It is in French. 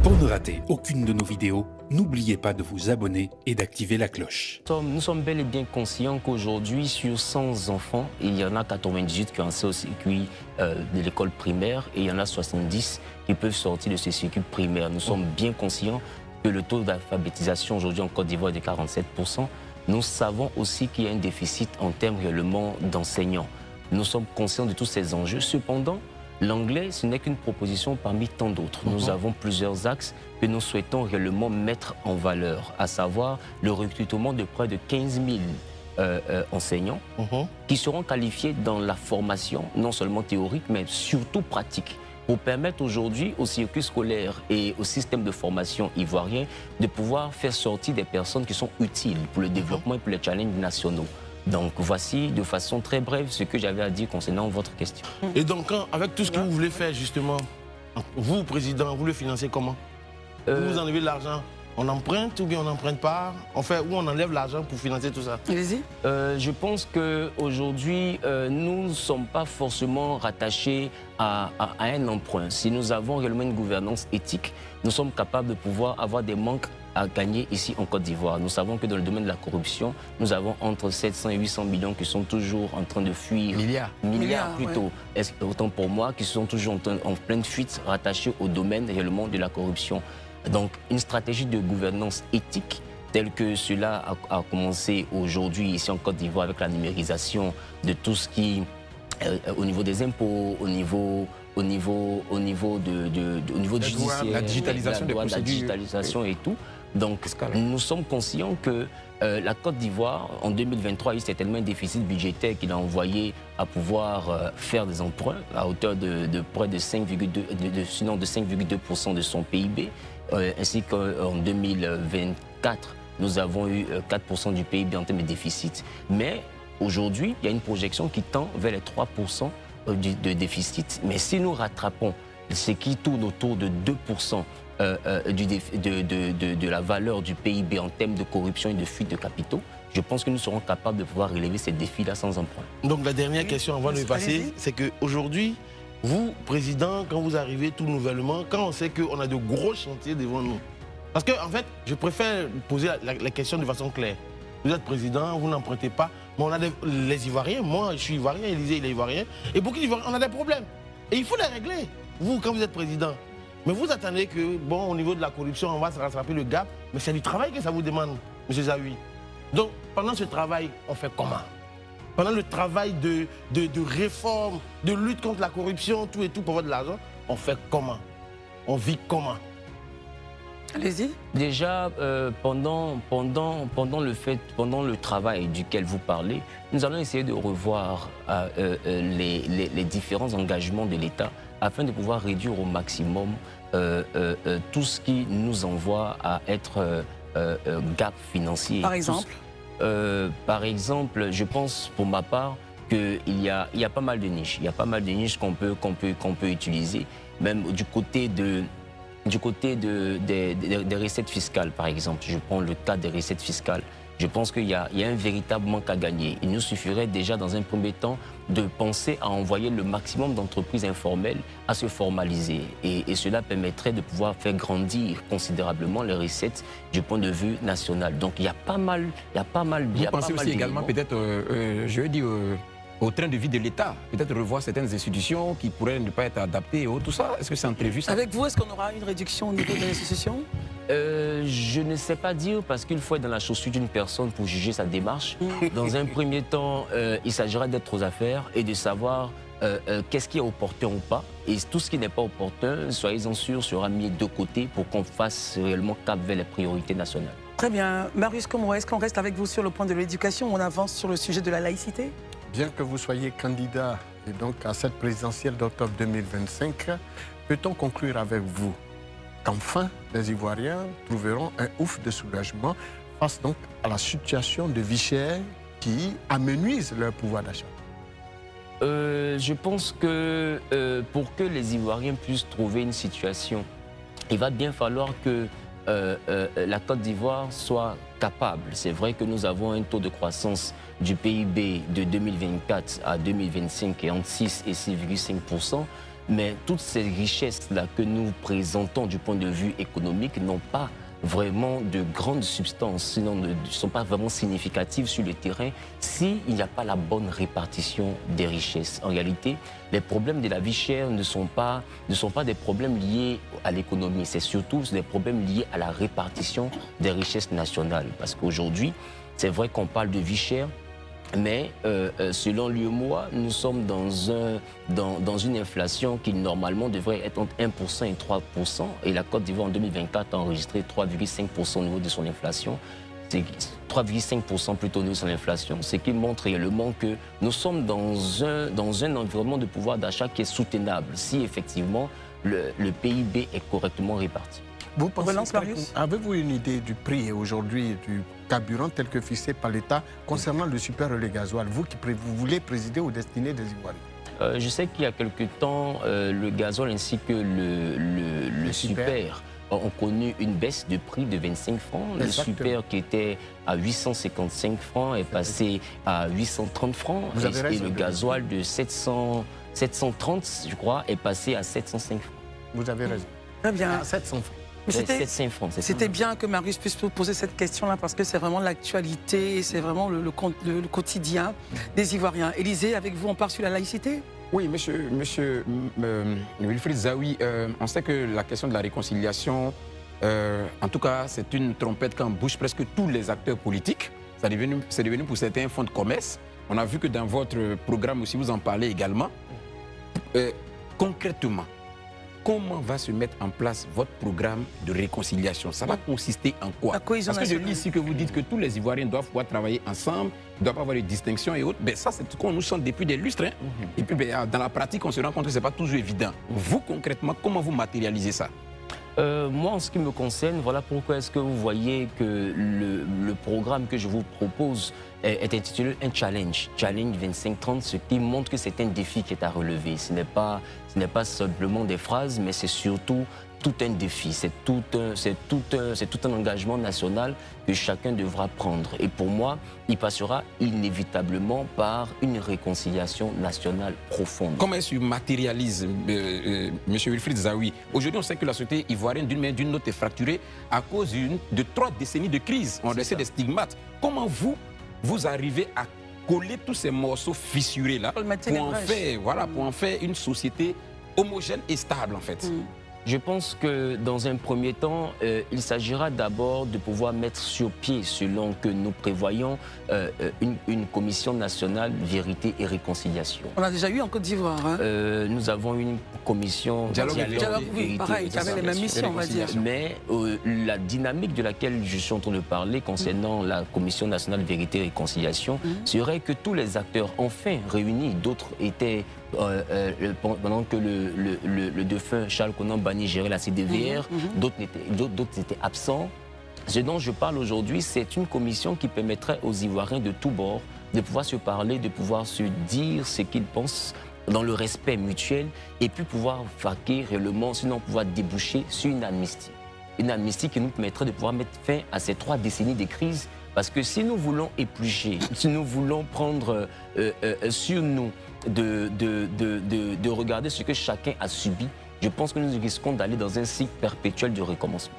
Pour ne rater aucune de nos vidéos, n'oubliez pas de vous abonner et d'activer la cloche. Nous sommes bel et bien conscients qu'aujourd'hui, sur 100 enfants, il y en a 98 qui ont accès au circuit de l'école primaire et il y en a 70 qui peuvent sortir de ce circuit primaire. Nous sommes bien conscients que le taux d'alphabétisation aujourd'hui en Côte d'Ivoire est de 47%. Nous savons aussi qu'il y a un déficit en termes réellement d'enseignants. Nous sommes conscients de tous ces enjeux. Cependant, l'anglais, ce n'est qu'une proposition parmi tant d'autres. Nous avons plusieurs axes que nous souhaitons réellement mettre en valeur, à savoir le recrutement de près de 15 000 enseignants qui seront qualifiés dans la formation, non seulement théorique, mais surtout pratique, pour permettre aujourd'hui au circuit scolaire et au système de formation ivoirien de pouvoir faire sortir des personnes qui sont utiles pour le développement et pour les challenges nationaux. Donc voici de façon très brève ce que j'avais à dire concernant votre question. Et donc avec tout ce que vous voulez faire justement, vous président, vous le financez comment? Vous enlevez de l'argent, on emprunte ou bien on n'emprunte pas? On fait où on enlève l'argent pour financer tout ça? Allez-y. Je pense qu'aujourd'hui, nous ne sommes pas forcément rattachés à un emprunt. Si nous avons réellement une gouvernance éthique, nous sommes capables de pouvoir avoir des manques à gagner ici en Côte d'Ivoire. Nous savons que dans le domaine de la corruption, nous avons entre 700 et 800 millions qui sont toujours en train de fuir. Milliards plutôt. Ouais. Autant pour moi, qui sont toujours en pleine fuite rattachés au domaine réellement de la corruption. Donc une stratégie de gouvernance éthique telle que cela a commencé aujourd'hui ici en Côte d'Ivoire avec la numérisation de tout ce qui, au niveau des impôts, au niveau du judiciaire, la digitalisation des procédures, la digitalisation et tout. Donc nous sommes conscients que la Côte d'Ivoire, en 2023, a eu certainement un déficit budgétaire qu'il a envoyé à pouvoir faire des emprunts à hauteur de près de 5,2% de son PIB, ainsi qu'en 2024, nous avons eu 4% du PIB en termes de déficit. Mais aujourd'hui, il y a une projection qui tend vers les 3% de déficit. Mais si nous rattrapons ce qui tourne autour de 2% de la valeur du PIB en termes de corruption et de fuite de capitaux, je pense que nous serons capables de pouvoir relever ces défis-là sans emprunt. Donc la dernière question avant de passer, c'est qu'aujourd'hui, vous, président, quand vous arrivez tout nouvellement, quand on sait qu'on a de gros chantiers devant nous, parce que en fait, je préfère poser la question de façon claire. Vous êtes président, vous n'empruntez pas, mais on a les Ivoiriens, moi je suis Ivoirien, Élisée il est Ivoirien, et beaucoup d'Ivoiriens, on a des problèmes. Et il faut les régler, vous, quand vous êtes président. Mais vous attendez que, bon, au niveau de la corruption, on va se rattraper le gap, mais c'est du travail que ça vous demande, M. Zawi. Donc, pendant ce travail, on fait comment? Pendant le travail de réforme, de lutte contre la corruption, tout et tout pour avoir de l'argent, on fait comment? On vit comment? Allez-y. Déjà, pendant le travail duquel vous parlez, nous allons essayer de revoir les différents engagements de l'État afin de pouvoir réduire au maximum tout ce qui nous envoie à être gap financier. Par exemple? Par exemple, je pense pour ma part qu'il y a pas mal de niches. Il y a pas mal de niches qu'on peut utiliser, même du côté des recettes fiscales, par exemple. Je prends le cas des recettes fiscales. Je pense qu'il y a un véritable manque à gagner. Il nous suffirait déjà, dans un premier temps, de penser à envoyer le maximum d'entreprises informelles à se formaliser. Et cela permettrait de pouvoir faire grandir considérablement les recettes du point de vue national. Donc il y a pas mal Vous pensez aussi également peut-être, je veux dire, au train de vie de l'État, peut-être revoir certaines institutions qui pourraient ne pas être adaptées, tout ça. Est-ce que c'est prévu ça? Avec vous, est-ce qu'on aura une réduction au niveau des institutions? Je ne sais pas dire parce qu'il faut être dans la chaussure d'une personne pour juger sa démarche. Dans un premier temps, il s'agira d'être aux affaires et de savoir qu'est-ce qui est opportun ou pas. Et tout ce qui n'est pas opportun, soyez-en sûrs, sera mis de côté pour qu'on fasse réellement cap vers les priorités nationales. Très bien. Marius Komoro, est-ce qu'on reste avec vous sur le point de l'éducation ou on avance sur le sujet de la laïcité? Bien que vous soyez candidat et donc à cette présidentielle d'octobre 2025, peut-on conclure avec vous qu'enfin les Ivoiriens trouveront un ouf de soulagement face donc à la situation de vie chère qui amenuise leur pouvoir d'achat? Je pense que pour que les Ivoiriens puissent trouver une situation, il va bien falloir que la Côte d'Ivoire soit capable. C'est vrai que nous avons un taux de croissance du PIB de 2024 à 2025 qui est entre 6 et 6,5%. Mais toutes ces richesses-là que nous présentons du point de vue économique n'ont pas vraiment de grandes substances, sinon ne sont pas vraiment significatives sur le terrain s'il n'y a pas la bonne répartition des richesses. En réalité, les problèmes de la vie chère ne sont pas des problèmes liés à l'économie, c'est surtout des problèmes liés à la répartition des richesses nationales. Parce qu'aujourd'hui, c'est vrai qu'on parle de vie chère, mais selon l'UEMOA, nous sommes dans une inflation qui normalement devrait être entre 1% et 3%. Et la Côte d'Ivoire en 2024 a enregistré 3,5% au niveau de son inflation. C'est 3,5% plutôt au niveau de son inflation. Ce qui montre réellement que nous sommes dans un environnement de pouvoir d'achat qui est soutenable si effectivement le PIB est correctement réparti. Vous avez-vous une idée du prix aujourd'hui du carburant tel que fixé par l'État concernant le super et le gasoil, vous voulez présider aux destinées des Ivoiriens? Je sais qu'il y a quelque temps, le gasoil ainsi que le super ont connu une baisse de prix de 25 francs. Exactement. Le super qui était à 855 francs est passé à 830 francs. Et le gasoil de 730, je crois, est passé à 705 francs. Vous avez raison. Très bien. À 700 francs. C'était bien que Marius puisse vous poser cette question-là parce que c'est vraiment l'actualité, c'est vraiment le quotidien des Ivoiriens. Élysée, avec vous, on part sur la laïcité? Oui, monsieur Wilfried Zawi, on sait que la question de la réconciliation, en tout cas, c'est une trompette qui embouche presque tous les acteurs politiques. C'est devenu pour certains un fonds de commerce. On a vu que dans votre programme aussi, vous en parlez également. Concrètement, comment va se mettre en place votre programme de réconciliation? Ça va consister en quoi? Parce que je lis ici que vous dites que tous les Ivoiriens doivent pouvoir travailler ensemble, ne doivent pas avoir de distinctions et autres. Ben, ça, c'est ce qu'on nous chante depuis des lustres. Hein. Et puis, ben, dans la pratique, on se rend compte que ce n'est pas toujours évident. Vous, concrètement, comment vous matérialisez ça? Moi, en ce qui me concerne, voilà pourquoi est-ce que vous voyez que le programme que je vous propose est intitulé un challenge 25-30, ce qui montre que c'est un défi qui est à relever. Ce n'est pas simplement des phrases, mais c'est surtout tout un défi, c'est tout un engagement national que chacun devra prendre. Et pour moi, il passera inévitablement par une réconciliation nationale profonde. Comment est-ce que matérialise, M. Wilfried Zawi? Aujourd'hui, on sait que la société ivoirienne, d'une manière ou d'une autre, est fracturée à cause de 3 décennies de crise. On laissait des stigmates. Comment vous arrivez à coller tous ces morceaux fissurés-là pour en faire une société homogène et stable, en fait? Je pense que dans un premier temps, il s'agira d'abord de pouvoir mettre sur pied, selon que nous prévoyons, une commission nationale vérité et réconciliation. On a déjà eu en Côte d'Ivoire. Hein. Nous avons une commission dialogue oui, pareil, qui avait les mêmes missions, on va dire. Mais la dynamique de laquelle je suis en train de parler concernant la commission nationale vérité et réconciliation serait que tous les acteurs enfin réunis, d'autres étaient pendant que le défunt Charles Konan Banni gérait la CDVR, d'autres étaient absents. Ce dont je parle aujourd'hui, c'est une commission qui permettrait aux Ivoiriens de tous bords de pouvoir se parler, de pouvoir se dire ce qu'ils pensent dans le respect mutuel et puis pouvoir vaquer réellement, sinon pouvoir déboucher sur une amnistie. Une amnistie qui nous permettrait de pouvoir mettre fin à ces 3 décennies de crise. Parce que si nous voulons éplucher, si nous voulons prendre sur nous de regarder ce que chacun a subi, je pense que nous risquons d'aller dans un cycle perpétuel de recommencement.